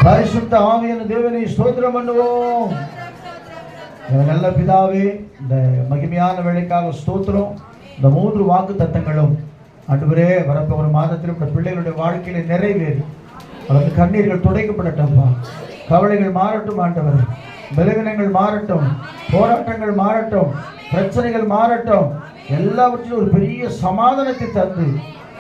பரிசுத்த ஆவியான தேவனை ஸ்தோத்திரம் பண்ணுவோம். நல்ல பிதாவே, இந்த மகிமையான வேலைக்காக ஸ்தோத்திரம். இந்த 3 வாக்கு தத்தங்களும் ஆண்டவரே வரப்போகிற மாதத்திலும் இந்த பிள்ளைகளுடைய வாழ்க்கையில நிறைவேறி அவருக்கு கண்ணீர்கள் துடைக்கப்படட்டும்பா. கவலைகள் மாறட்டும் ஆண்டவர், பலவீனங்கள் மாறட்டும், போராட்டங்கள் மாறட்டும், பிரச்சனைகள் மாறட்டும். எல்லாவற்றிலும் ஒரு பெரிய சமாதானத்தை தந்து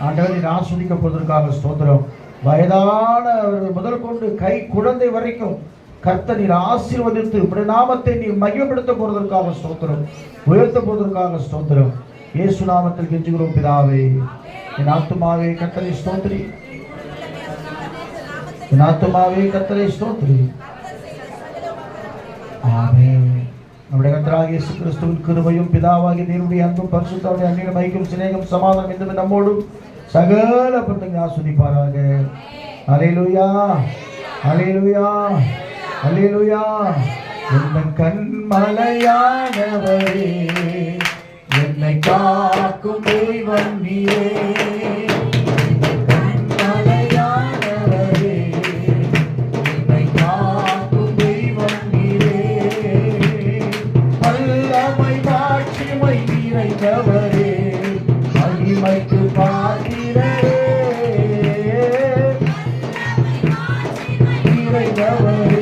ஆண்டவர் நீர் ஆஸ்வதிக்க போவதற்காக ஸ்தோத்திரம். வயதானவர்கள் முதல் கொண்டு கை குழந்தை வரைக்கும் கர்த்தர் நீர் ஆசீர்வதித்து உம்முடைய நாமத்தை நீர் மகிமைப்படுத்த போவதற்காக ஸ்தோத்திரம், உயர்த்த போவதற்காக ஸ்தோத்திரம். இயேசு நாமத்தில் கெஞ்சுகிறோம் பிதாவே. என் ஆத்துமாவே கர்த்தரை ஸ்தோத்திரி, என் ஆத்துமாவே கர்த்தரை ஸ்தோத்திரி. ஆமென். நம்முடைய கர்த்தராகிய இயேசு கிறிஸ்துவின் கிருபையும் பிதாவாகிய தேவனுடைய அன்பும் பரிசுத்தமுடைய அன்பின் ஐக்கியம் சிநேகம் சமாதானம் என்றும் நம்மோடும் சகல பந்தங்களை ஆஸ்வதிப்பாராக. அல்லேலூயா, அல்லேலூயா, அல்லேலூயா. என் கண்மலையானவரே, என்னை காக்கும் தெய்வம் நீரே. கண்மலையானவரே, என்னை காக்கும் தெய்வம் நீரே. வல்லமை மாட்சிமை நிறைந்தவரே, மகிமைக்கு பாத்திரரே, நிறைந்தவரே.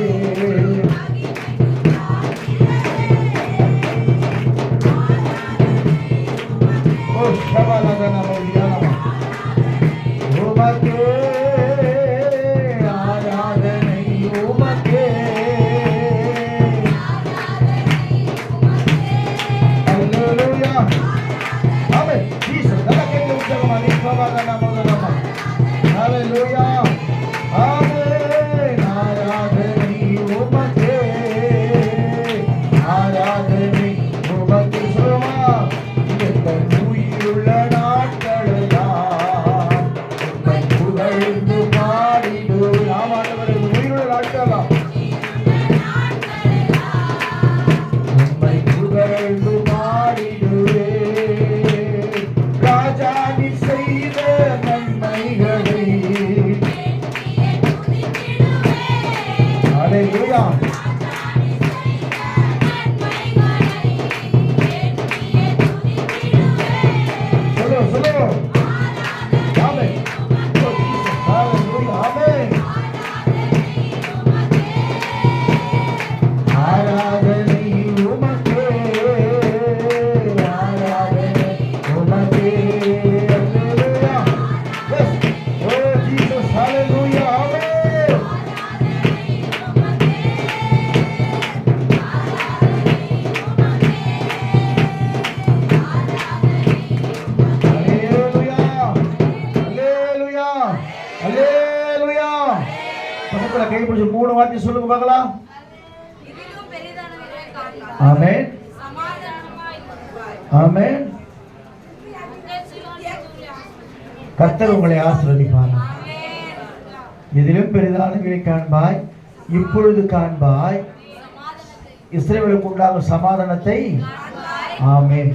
கைப்பிடிச்சு 3 வாட்டி சொல்லுங்க பார்க்கலாம். ஆமென், ஆமென். கர்த்தர் உங்களை ஆசீர்வதிப்பார். இதிலும் பெரிதானவர்களை காண்பாய், இப்பொழுது காண்பாய், இஸ்ரவேலுக்கு உண்டாகும் சமாதானத்தை. ஆமென்.